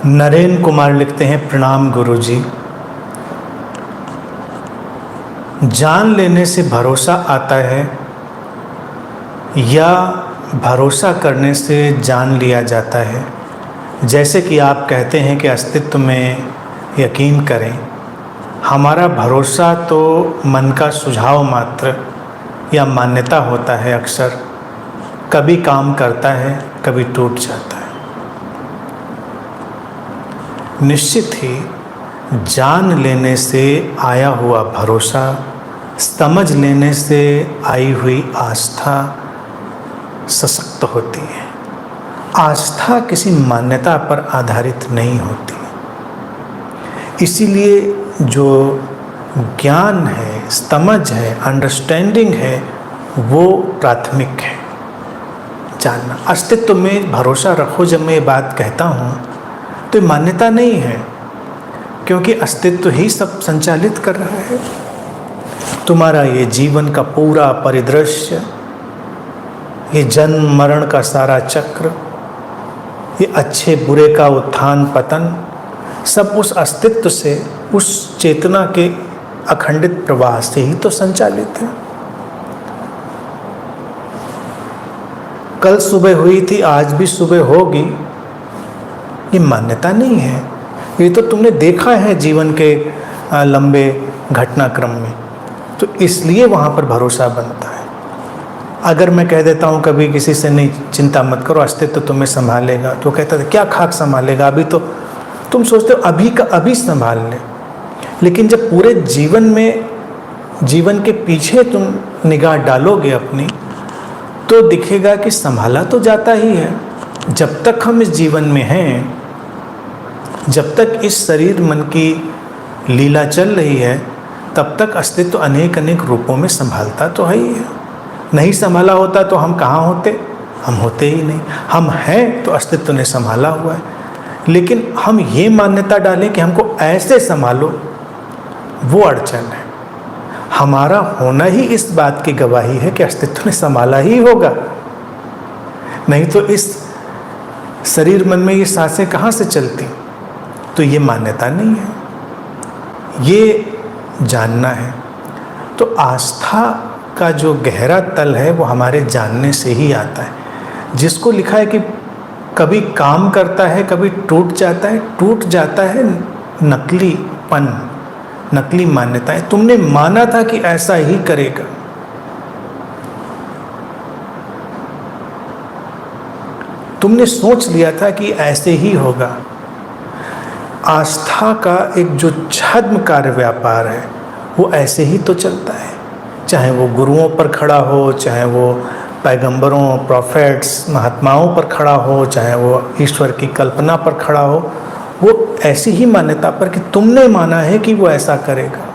नरेंद्र कुमार लिखते हैं, प्रणाम गुरुजी। जान लेने से भरोसा आता है या भरोसा करने से जान लिया जाता है? जैसे कि आप कहते हैं कि अस्तित्व में यकीन करें। हमारा भरोसा तो मन का सुझाव मात्र या मान्यता होता है, अक्सर कभी काम करता है, कभी टूट जाता है। निश्चित ही जान लेने से आया हुआ भरोसा, समझ लेने से आई हुई आस्था सशक्त होती है। आस्था किसी मान्यता पर आधारित नहीं होती। इसीलिए जो ज्ञान है, समझ है, अंडरस्टैंडिंग है, वो प्राथमिक है। जानना, अस्तित्व में भरोसा रखो। जब मैं ये बात कहता हूँ तो मान्यता नहीं है, क्योंकि अस्तित्व ही सब संचालित कर रहा है। तुम्हारा ये जीवन का पूरा परिदृश्य, ये जन्म मरण का सारा चक्र, ये अच्छे बुरे का उत्थान पतन, सब उस अस्तित्व से, उस चेतना के अखंडित प्रवाह से ही तो संचालित है। कल सुबह हुई थी, आज भी सुबह होगी, ये मान्यता नहीं है। ये तो तुमने देखा है जीवन के लंबे घटनाक्रम में, तो इसलिए वहाँ पर भरोसा बनता है। अगर मैं कह देता हूँ कभी किसी से, नहीं चिंता मत करो, अस्तित्व तुम्हें संभालेगा, तो कहता था क्या खाक संभालेगा, अभी तो तुम सोचते हो अभी का अभी संभाल ले। लेकिन जब पूरे जीवन में, जीवन के पीछे तुम निगाह डालोगे अपनी, तो दिखेगा कि संभाला तो जाता ही है। जब तक हम इस जीवन में हैं, जब तक इस शरीर मन की लीला चल रही है, तब तक अस्तित्व अनेक अनेक रूपों में संभालता तो है ही है। नहीं संभाला होता तो हम कहाँ होते? हम होते ही नहीं। हम हैं तो अस्तित्व ने संभाला हुआ है। लेकिन हम ये मान्यता डालें कि हमको ऐसे संभालो, वो अड़चन है। हमारा होना ही इस बात की गवाही है कि अस्तित्व ने संभाला ही होगा, नहीं तो इस शरीर मन में ये सांसें कहाँ से चलती? तो ये मान्यता नहीं है, ये जानना है। तो आस्था का जो गहरा तल है वो हमारे जानने से ही आता है। जिसको लिखा है कि कभी काम करता है, कभी टूट जाता है। टूट जाता है नकलीपन, नकली मान्यताएं। तुमने माना था कि ऐसा ही करेगा, तुमने सोच लिया था कि ऐसे ही होगा। आस्था का एक जो छद्म कार्य व्यापार है, वो ऐसे ही तो चलता है। चाहे वो गुरुओं पर खड़ा हो, चाहे वो पैगंबरों, प्रॉफेट्स, महात्माओं पर खड़ा हो, चाहे वो ईश्वर की कल्पना पर खड़ा हो, वो ऐसी ही मान्यता पर कि तुमने माना है कि वो ऐसा करेगा।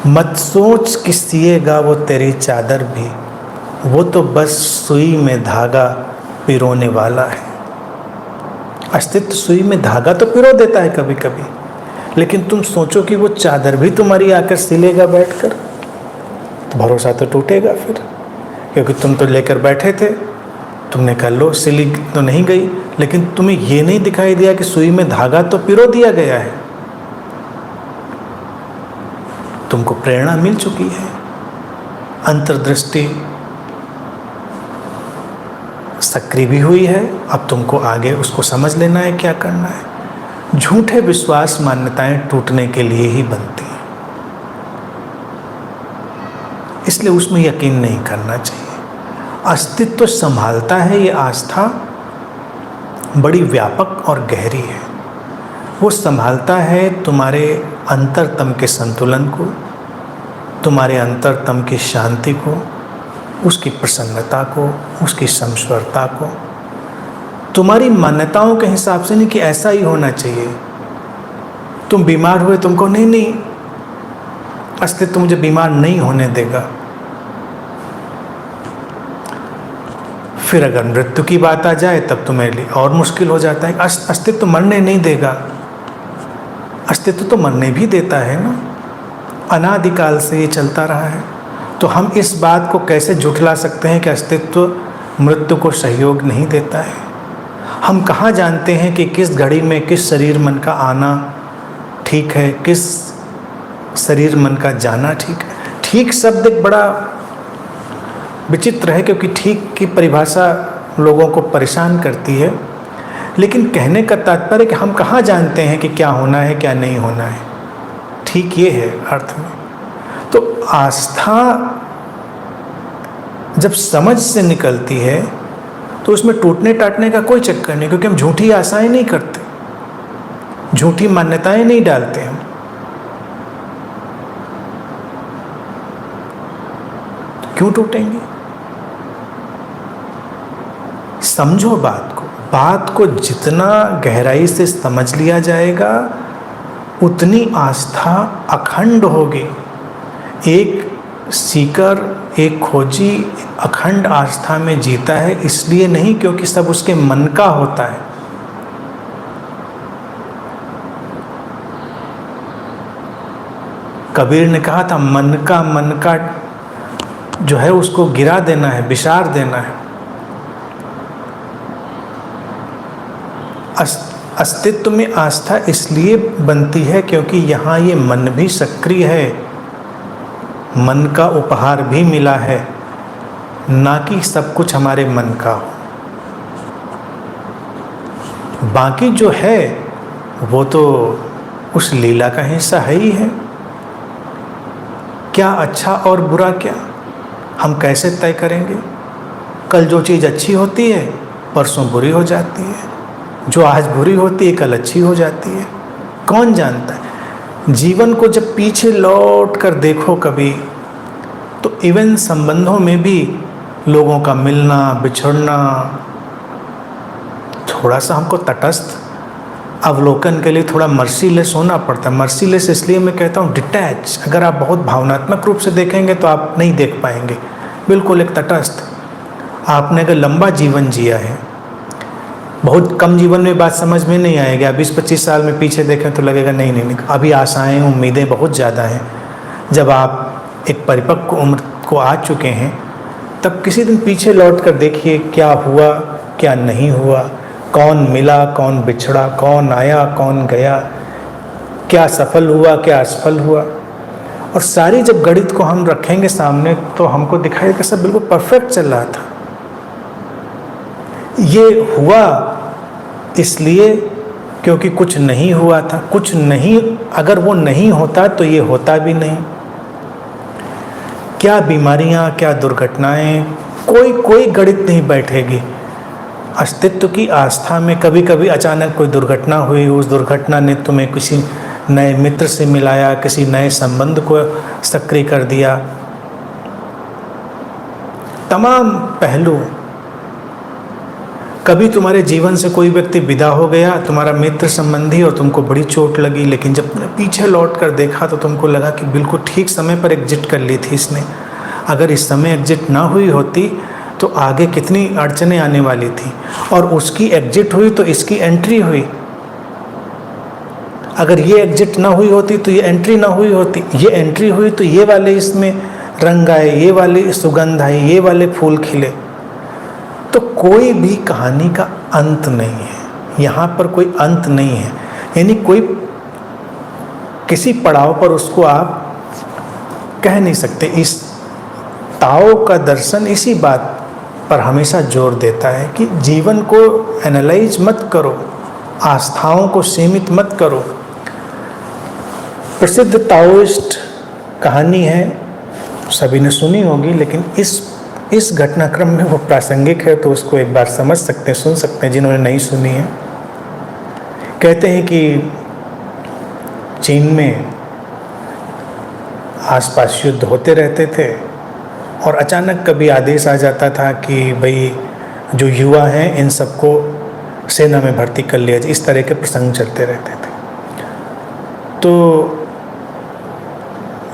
मत सोच कि सिएगा वो तेरी चादर भी, वो तो बस सुई में धागा पिरोने वाला है। अस्तित्व सुई में धागा तो पिरो देता है कभी कभी, लेकिन तुम सोचो कि वो चादर भी तुम्हारी आकर सिलेगा बैठकर, तो भरोसा तो टूटेगा फिर। क्योंकि तुम तो लेकर बैठे थे, तुमने कहा लो, सिली तो नहीं गई, लेकिन तुम्हें ये नहीं दिखाई दिया कि सुई में धागा तो पिरो दिया गया है। तुमको प्रेरणा मिल चुकी है, अंतर्दृष्टि सक्रिय भी हुई है। अब तुमको आगे उसको समझ लेना है क्या करना है। झूठे विश्वास, मान्यताएं टूटने के लिए ही बनती हैं, इसलिए उसमें यकीन नहीं करना चाहिए। अस्तित्व संभालता है, ये आस्था बड़ी व्यापक और गहरी है। वो संभालता है तुम्हारे अंतरतम के संतुलन को, तुम्हारे अंतरतम की शांति को, उसकी प्रसन्नता को, उसकी समश्वरता को। तुम्हारी मान्यताओं के हिसाब से नहीं कि ऐसा ही होना चाहिए। तुम बीमार हुए, तुमको नहीं अस्तित्व मुझे बीमार नहीं होने देगा। फिर अगर मृत्यु की बात आ जाए तब तुम्हारे लिए और मुश्किल हो जाता है। अस्तित्व मरने नहीं देगा, अस्तित्व तो मरने भी देता है ना। अनादिकाल से ये चलता रहा है। तो हम इस बात को कैसे झुठला सकते हैं कि अस्तित्व मृत्यु को सहयोग नहीं देता है? हम कहाँ जानते हैं कि किस घड़ी में किस शरीर मन का आना ठीक है, किस शरीर मन का जाना ठीक है? ठीक शब्द एक बड़ा विचित्र है, क्योंकि ठीक की परिभाषा लोगों को परेशान करती है। लेकिन कहने का तात्पर्य कि हम कहाँ जानते हैं कि क्या होना है क्या नहीं होना है। ठीक ये है अर्थ में। तो आस्था जब समझ से निकलती है तो उसमें टूटने टाटने का कोई चक्कर नहीं, क्योंकि हम झूठी आशाएं नहीं करते, झूठी मान्यताएं नहीं डालते हम। क्यों टूटेंगे? समझो बात को जितना गहराई से समझ लिया जाएगा उतनी आस्था अखंड होगी। एक सीकर, एक खोजी अखंड आस्था में जीता है, इसलिए नहीं क्योंकि सब उसके मन का होता है। कबीर ने कहा था मन का जो है उसको गिरा देना है, विसार देना है। अस्तित्व में आस्था इसलिए बनती है क्योंकि यहाँ ये मन भी सक्रिय है, मन का उपहार भी मिला है, ना कि सब कुछ हमारे मन का हो। बाकी जो है वो तो उस लीला का हिस्सा है ही है। क्या अच्छा और बुरा क्या हम कैसे तय करेंगे? कल जो चीज़ अच्छी होती है परसों बुरी हो जाती है, जो आज बुरी होती है कल अच्छी हो जाती है। कौन जानता है? जीवन को जब पीछे लौट कर देखो कभी, तो इवन संबंधों में भी लोगों का मिलना बिछड़ना थोड़ा सा हमको तटस्थ अवलोकन के लिए थोड़ा मर्सीलेस होना पड़ता है। मर्सीलेस इसलिए मैं कहता हूँ डिटैच। अगर आप बहुत भावनात्मक रूप से देखेंगे तो आप नहीं देख पाएंगे। बिल्कुल एक तटस्थ। आपने अगर लंबा जीवन जिया है, बहुत कम जीवन में बात समझ में नहीं आएगी। 20-25 साल में पीछे देखें तो लगेगा नहीं, अभी आशाएं उम्मीदें बहुत ज़्यादा हैं। जब आप एक परिपक्व उम्र को आ चुके हैं तब किसी दिन पीछे लौट कर देखिए क्या हुआ क्या नहीं हुआ, कौन मिला कौन बिछड़ा, कौन आया कौन गया, क्या सफल हुआ क्या असफल हुआ। और सारी जब गणित को हम रखेंगे सामने तो हमको दिखाई कि सब बिल्कुल परफेक्ट चल रहा था। ये हुआ इसलिए क्योंकि कुछ नहीं हुआ था। कुछ नहीं, अगर वो नहीं होता तो ये होता भी नहीं। क्या बीमारियां क्या दुर्घटनाएं, कोई गणित नहीं बैठेगी। अस्तित्व की आस्था में कभी कभी अचानक कोई दुर्घटना हुई, उस दुर्घटना ने तुम्हें किसी नए मित्र से मिलाया, किसी नए संबंध को सक्रिय कर दिया। तमाम पहलू। कभी तुम्हारे जीवन से कोई व्यक्ति विदा हो गया, तुम्हारा मित्र संबंधी, और तुमको बड़ी चोट लगी, लेकिन जब तुमने पीछे लौट कर देखा तो तुमको लगा कि बिल्कुल ठीक समय पर एग्जिट कर ली थी इसने। अगर इस समय एग्जिट ना हुई होती तो आगे कितनी अड़चनें आने वाली थी। और उसकी एग्जिट हुई तो इसकी एंट्री हुई। अगर ये एग्जिट ना हुई होती तो ये एंट्री ना हुई होती। ये एंट्री हुई तो ये वाले इसमें रंग आए, ये वाली सुगंध आई, ये वाले फूल खिले। तो कोई भी कहानी का अंत नहीं है, यहाँ पर कोई अंत नहीं है। यानी कोई किसी पड़ाव पर उसको आप कह नहीं सकते। इस ताओ का दर्शन इसी बात पर हमेशा जोर देता है कि जीवन को एनालाइज मत करो, आस्थाओं को सीमित मत करो। प्रसिद्ध ताओइस्ट कहानी है, सभी ने सुनी होगी, लेकिन इस घटनाक्रम में वो प्रासंगिक है तो उसको एक बार समझ सकते हैं, सुन सकते हैं जिन्होंने नहीं सुनी है। कहते हैं कि चीन में आसपास युद्ध होते रहते थे और अचानक कभी आदेश आ जाता था कि भाई जो युवा हैं इन सबको सेना में भर्ती कर लिया जाए। इस तरह के प्रसंग चलते रहते थे। तो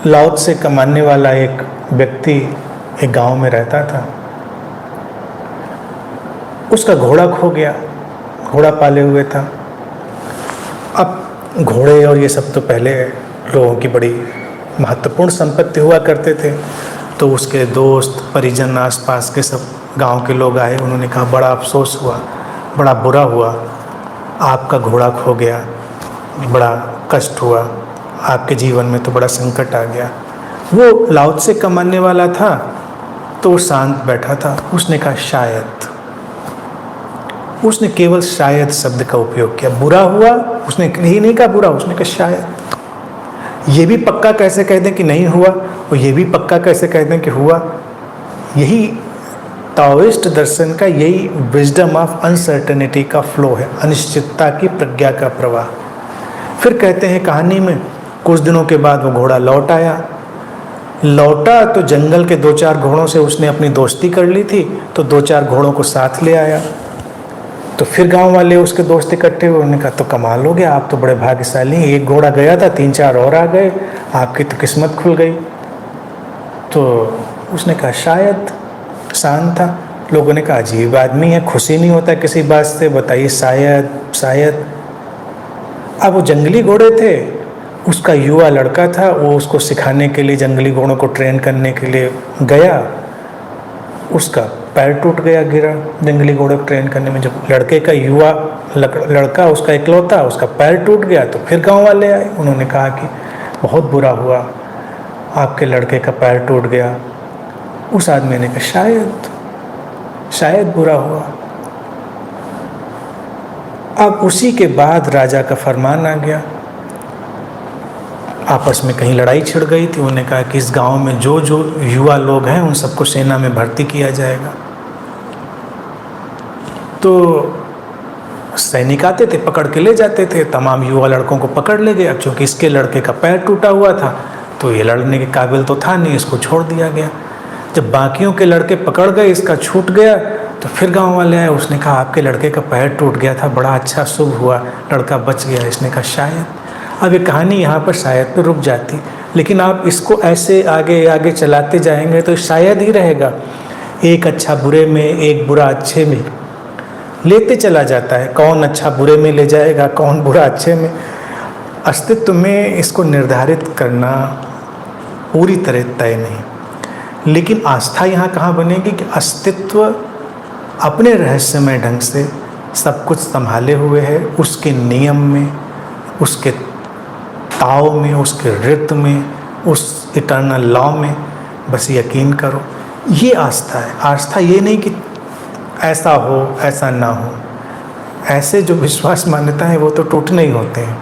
लाओ से कमाने वाला एक व्यक्ति एक गांव में रहता था। उसका घोड़ा खो गया, घोड़ा पाले हुए था। अब घोड़े और ये सब तो पहले लोगों की बड़ी महत्वपूर्ण संपत्ति हुआ करते थे। तो उसके दोस्त परिजन आसपास के सब गांव के लोग आए। उन्होंने कहा बड़ा अफसोस हुआ, बड़ा बुरा हुआ, आपका घोड़ा खो गया, बड़ा कष्ट हुआ, आपके जीवन में तो बड़ा संकट आ गया। वो लाओ त्से का मानने वाला था, तो वो शांत बैठा था। उसने कहा शायद, उसने केवल शायद शब्द का उपयोग किया। बुरा हुआ, उसने यही नहीं कहा बुरा, उसने कहा शायद। ये भी पक्का कैसे कह दें कि नहीं हुआ, और ये भी पक्का कैसे कह दें कि हुआ। यही ताओइस्ट दर्शन का, यही विजडम ऑफ अनसर्टेनिटी का फ्लो है, अनिश्चितता की प्रज्ञा का प्रवाह। फिर कहते हैं कहानी में कुछ दिनों के बाद वो घोड़ा लौट आया। लौटा तो जंगल के 2-4 घोड़ों से उसने अपनी दोस्ती कर ली थी, तो 2-4 घोड़ों को साथ ले आया। तो फिर गांव वाले उसके दोस्त इकट्ठे हुए। उन्होंने कहा तो कमाल हो गया, आप तो बड़े भाग्यशाली हैं, एक घोड़ा गया था, 3-4 और आ गए, आपकी तो किस्मत खुल गई। तो उसने कहा शायद, शांत था। लोगों ने कहा अजीब आदमी है, खुशी नहीं होता किसी बात से, बताइए शायद शायद। अब वो जंगली घोड़े थे, उसका युवा लड़का था, वो उसको सिखाने के लिए, जंगली घोड़ों को ट्रेन करने के लिए गया। उसका पैर टूट गया, गिरा जंगली घोड़े को ट्रेन करने में। जब लड़के का युवा लड़का, उसका इकलौता, उसका पैर टूट गया, तो फिर गांव वाले आए। उन्होंने कहा कि बहुत बुरा हुआ, आपके लड़के का पैर टूट गया। उस आदमी ने कहा शायद, शायद बुरा हुआ। अब उसी के बाद राजा का फरमान आ गया। आपस में कहीं लड़ाई छिड़ गई थी। उन्होंने कहा कि इस गांव में जो जो युवा लोग हैं उन सबको सेना में भर्ती किया जाएगा। तो सैनिक आते थे, पकड़ के ले जाते थे, तमाम युवा लड़कों को पकड़ ले गए। अब चूँकि इसके लड़के का पैर टूटा हुआ था तो ये लड़ने के काबिल तो था नहीं, इसको छोड़ दिया गया। जब बाकियों के लड़के पकड़ गए, इसका छूट गया, तो फिर गांव वाले आए। उसने कहा आपके लड़के का पैर टूट गया था, बड़ा अच्छा शुभ हुआ, लड़का बच गया। इसने कहा शायद। अब ये कहानी यहाँ पर शायद पे रुक जाती, लेकिन आप इसको ऐसे आगे आगे चलाते जाएंगे तो शायद ही रहेगा। एक अच्छा बुरे में, एक बुरा अच्छे में लेते चला जाता है। कौन अच्छा बुरे में ले जाएगा, कौन बुरा अच्छे में, अस्तित्व में इसको निर्धारित करना पूरी तरह तय नहीं। लेकिन आस्था यहाँ कहाँ बनेगी कि अस्तित्व अपने रहस्यमय ढंग से सब कुछ संभाले हुए है, उसके नियम में, उसके ताव में, उसके रित में, उस इटर्नल लॉ में बस यकीन करो। ये आस्था है। आस्था ये नहीं कि ऐसा हो ऐसा ना हो। ऐसे जो विश्वास मान्यता है वो तो टूटने ही होते हैं।